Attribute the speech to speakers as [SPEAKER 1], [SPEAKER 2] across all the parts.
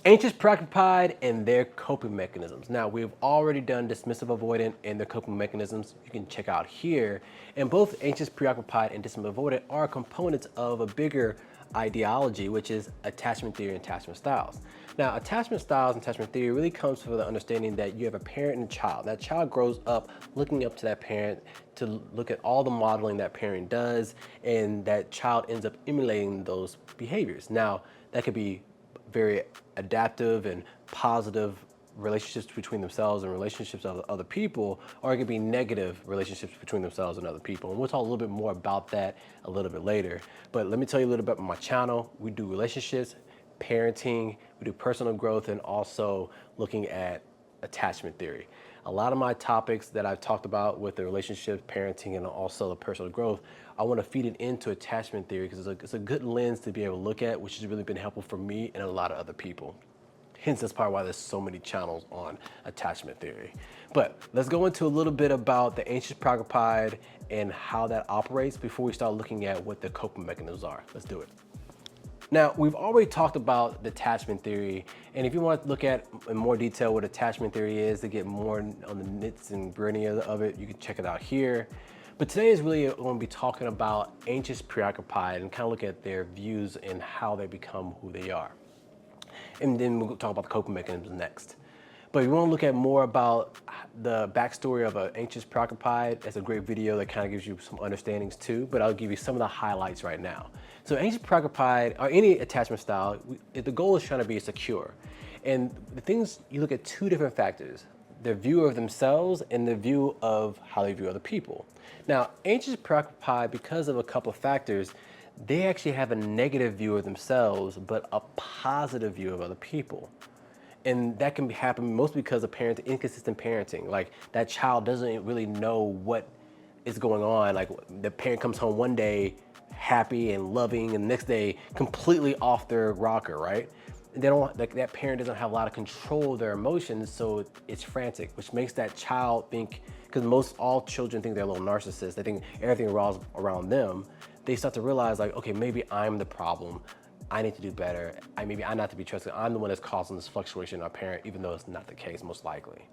[SPEAKER 1] Anxious preoccupied and their coping mechanisms. Now, we've already done dismissive avoidant and their coping mechanisms. You can check out here. And both anxious preoccupied and dismissive avoidant are components of a bigger ideology, which is attachment theory and attachment styles. Now, attachment styles and attachment theory really comes from the understanding that you have a parent and a child. That child grows up looking up to that parent to look at all the modeling that parent does, and that child ends up emulating those behaviors. Now, that could be very adaptive and positive relationships between themselves and relationships with other people, or it could be negative relationships between themselves and other people. And we'll talk a little bit more about that a little bit later. But let me tell you a little bit about my channel. We do relationships, parenting, we do personal growth, and also looking at attachment theory. A lot of my topics that I've talked about with the relationships, parenting, and also the personal growth, I want to feed it into attachment theory because it's a good lens to be able to look at, which has really been helpful for me and a lot of other people. Hence, that's probably why there's so many channels on attachment theory. But let's go into a little bit about the anxious preoccupied and how that operates before we start looking at what the coping mechanisms are. Let's do it. Now, we've already talked about the attachment theory, and if you want to look at in more detail what attachment theory is to get more on the nits and gritty of it, you can check it out here. But today is really going to be talking about anxious preoccupied and kind of look at their views and how they become who they are. And then we'll talk about the coping mechanisms next. But if you want to look at more about the backstory of an anxious preoccupied, that's a great video that kind of gives you some understandings too, but I'll give you some of the highlights right now. So anxious preoccupied, or any attachment style, the goal is trying to be secure. And the things, you look at two different factors, their view of themselves and the view of how they view other people. Now, anxious preoccupied, because of a couple of factors, they actually have a negative view of themselves, but a positive view of other people. And that can happen mostly because of inconsistent parenting. Like that child doesn't really know what is going on. Like the parent comes home one day happy and loving, and the next day completely off their rocker, right? And they don't, like, that parent doesn't have a lot of control of their emotions, so it's frantic, which makes that child think, because all children think they're a little narcissists, they think everything revolves around them. They start to realize, like, okay, maybe I'm the problem. I need to do better. Maybe I'm not to be trusted. I'm the one that's causing this fluctuation in our parent, even though it's not the case, most likely.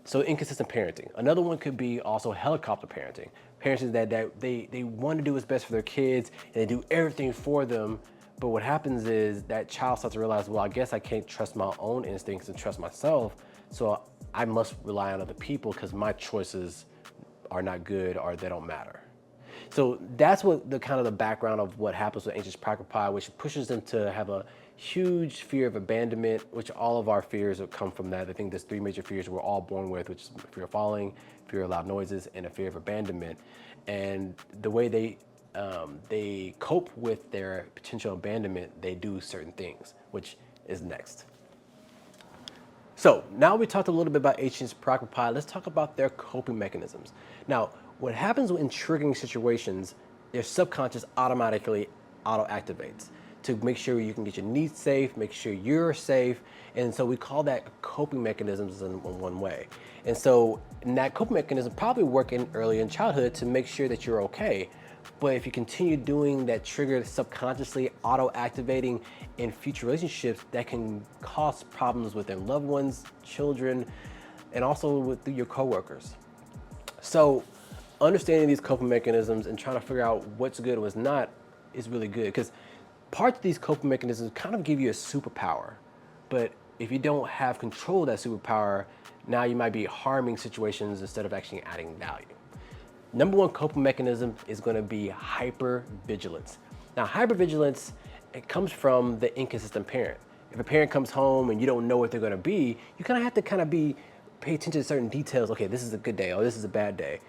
[SPEAKER 1] So inconsistent parenting. Another one could be also helicopter parenting. Parenting that they want to do what's best for their kids and they do everything for them. But what happens is that child starts to realize, well, I guess I can't trust my own instincts and trust myself. So I must rely on other people because my choices are not good or they don't matter. So that's what the kind of the background of what happens with anxious preoccupied, which pushes them to have a huge fear of abandonment, which all of our fears have come from that. I think there's three major fears we're all born with, which is fear of falling, fear of loud noises, and a fear of abandonment. And the way they cope with their potential abandonment, they do certain things, which is next. So now we talked a little bit about anxious preoccupied. Let's talk about their coping mechanisms. Now, what happens in triggering situations, their subconscious automatically auto-activates to make sure you can get your needs safe, make sure you're safe. And so we call that coping mechanisms in one way. And so that coping mechanism probably working early in childhood to make sure that you're okay. But if you continue doing that trigger subconsciously auto-activating in future relationships, that can cause problems with their loved ones, children, and also with your coworkers. So understanding these coping mechanisms and trying to figure out what's good and what's not is really good, because parts of these coping mechanisms kind of give you a superpower. But if you don't have control of that superpower, now you might be harming situations instead of actually adding value. Number one coping mechanism is going to be hyper-vigilance. Now, hyper-vigilance, it comes from the inconsistent parent. If a parent comes home and you don't know what they're going to be, you kind of have to pay attention to certain details. Okay, this is a good day, or this is a bad day.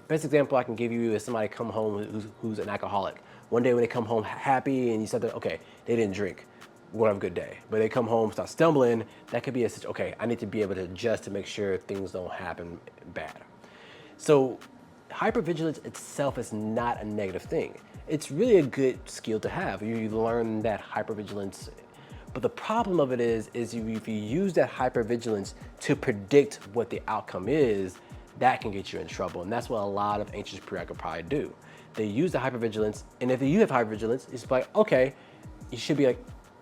[SPEAKER 1] Best example I can give you is somebody come home who's an alcoholic. One day when they come home happy and you said that, okay, they didn't drink, we're gonna have a good day. But they come home, start stumbling, that could be okay, I need to be able to adjust to make sure things don't happen bad. So hypervigilance itself is not a negative thing. It's really a good skill to have. You learn that hypervigilance. But the problem of it is if you use that hypervigilance to predict what the outcome is, that can get you in trouble. And that's what a lot of anxious preoccupied do. They use the hypervigilance, and if you have hypervigilance, it's like, okay, you should be like,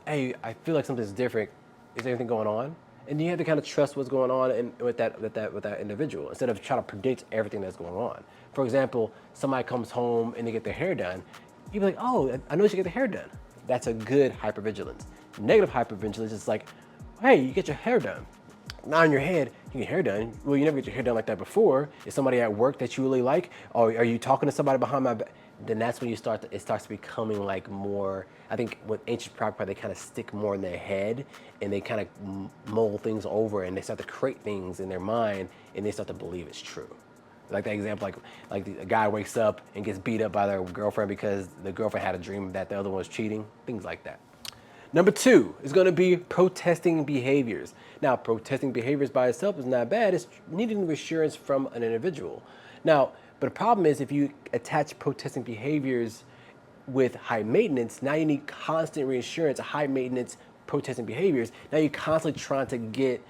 [SPEAKER 1] hey, I feel like something's different. is everything going on? And you have to kind of trust what's going on with that individual instead of trying to predict everything that's going on. For example, somebody comes home and they get their hair done. You'd be like, oh, I know you should get the hair done. That's a good hypervigilance. Negative hypervigilance is like, hey, you get your hair done. Now in your head, you get your hair done. Well, you never get your hair done like that before. Is somebody at work that you really like? Or are you talking to somebody behind my back? Then that's when it starts becoming like more, I think with Anxious Preoccupied, they kind of stick more in their head and they kind of mull things over and they start to create things in their mind and they start to believe it's true. Like that example, like a guy wakes up and gets beat up by their girlfriend because the girlfriend had a dream that the other one was cheating, things like that. Number 2 is going to be protesting behaviors. Now, protesting behaviors by itself is not bad. It's needing reassurance from an individual. Now, but the problem is if you attach protesting behaviors with high maintenance, now you need constant reassurance, high maintenance protesting behaviors. Now you're constantly trying to get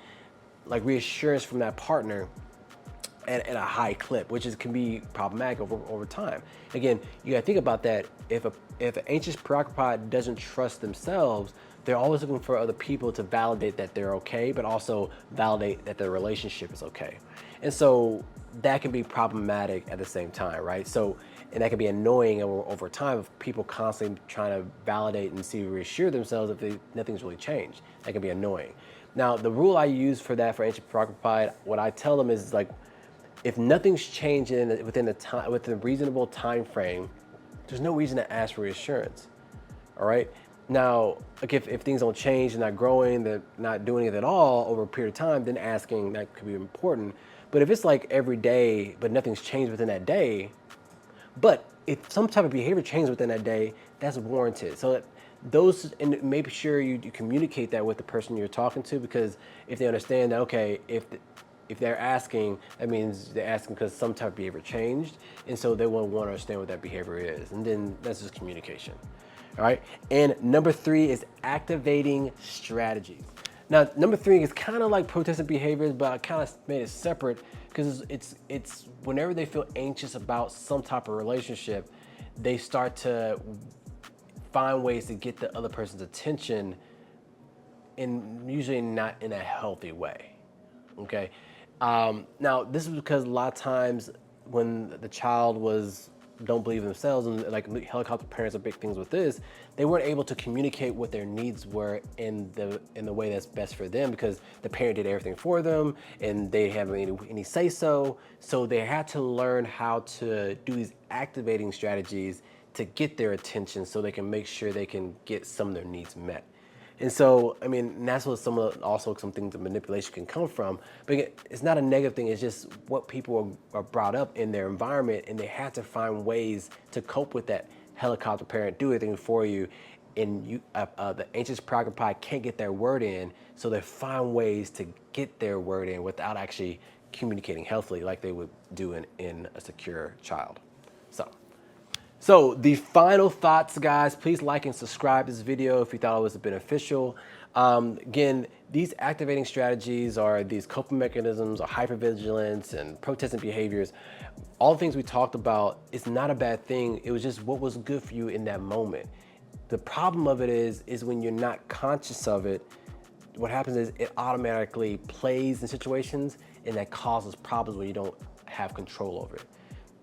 [SPEAKER 1] like reassurance from that partner at a high clip, which can be problematic over time. Again, you gotta think about that. If an anxious preoccupied doesn't trust themselves, they're always looking for other people to validate that they're okay, but also validate that their relationship is okay. And so that can be problematic at the same time, right? So, and that can be annoying over time of people constantly trying to validate and reassure themselves if nothing's really changed. That can be annoying. Now, the rule I use for that for anxious preoccupied, what I tell them is like, if nothing's changed within a reasonable time frame, there's no reason to ask for reassurance. All right. Now, like if things don't change, they're not growing, they're not doing it at all over a period of time, then asking that could be important. But if it's like every day, but nothing's changed within that day, but if some type of behavior changes within that day, that's warranted. So and make sure you communicate that with the person you're talking to, because if they understand that, okay, if they're asking, that means they're asking because some type of behavior changed, and so they will want to understand what that behavior is, and then that's just communication. All right. And number 3 is activating strategies. Now, number 3 is kind of like protesting behaviors, but I kind of made it separate because it's whenever they feel anxious about some type of relationship, they start to find ways to get the other person's attention, and usually not in a healthy way. Okay. Now, this is because a lot of times when the child don't believe in themselves, and like helicopter parents are big things with this, they weren't able to communicate what their needs were in the way that's best for them because the parent did everything for them and they didn't have any say so. So they had to learn how to do these activating strategies to get their attention so they can make sure they can get some of their needs met. And so, I mean, that's what some things of manipulation can come from. But it's not a negative thing. It's just what people are brought up in their environment, and they have to find ways to cope with that helicopter parent, do everything for you. And the anxious preoccupied can't get their word in, so they find ways to get their word in without actually communicating healthily like they would do in a secure child. So the final thoughts, guys, please like and subscribe this video if you thought it was beneficial. Again, these activating strategies are these coping mechanisms or hypervigilance and protesting behaviors. All the things we talked about, it's not a bad thing. It was just what was good for you in that moment. The problem of it is when you're not conscious of it, what happens is it automatically plays in situations, and that causes problems when you don't have control over it.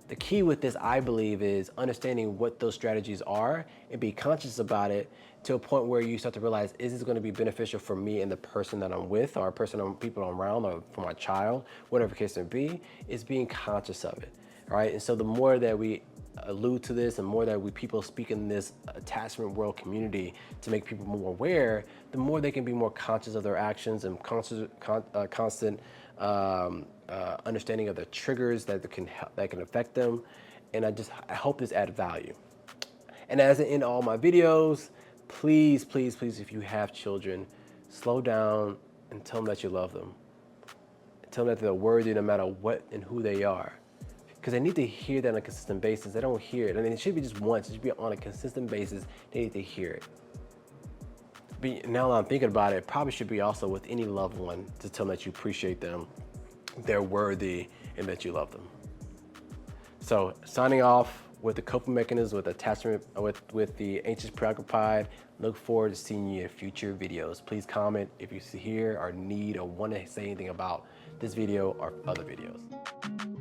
[SPEAKER 1] The key with this, I believe, is understanding what those strategies are and be conscious about it to a point where you start to realize, is this going to be beneficial for me and the person that I'm with, or people I'm around, or for my child, whatever the case may be, is being conscious of it, all right? And so the more that we allude to this and more that people speak in this attachment world community to make people more aware, the more they can be more conscious of their actions and constant understanding of the triggers that can affect them. And I hope this added value. And as I end all my videos, please, please, please, if you have children, slow down and tell them that you love them. Tell them that they're worthy no matter what and who they are. Because they need to hear that on a consistent basis. They don't hear it. I mean, it should be just once. It should be on a consistent basis. They need to hear it. But now that I'm thinking about it, it probably should be also with any loved one to tell them that you appreciate them, they're worthy, and that you love them. So signing off, with the coping mechanisms, with attachment, with the anxious preoccupied. Look forward to seeing you in future videos. Please comment if you see here or need or want to say anything about this video or other videos.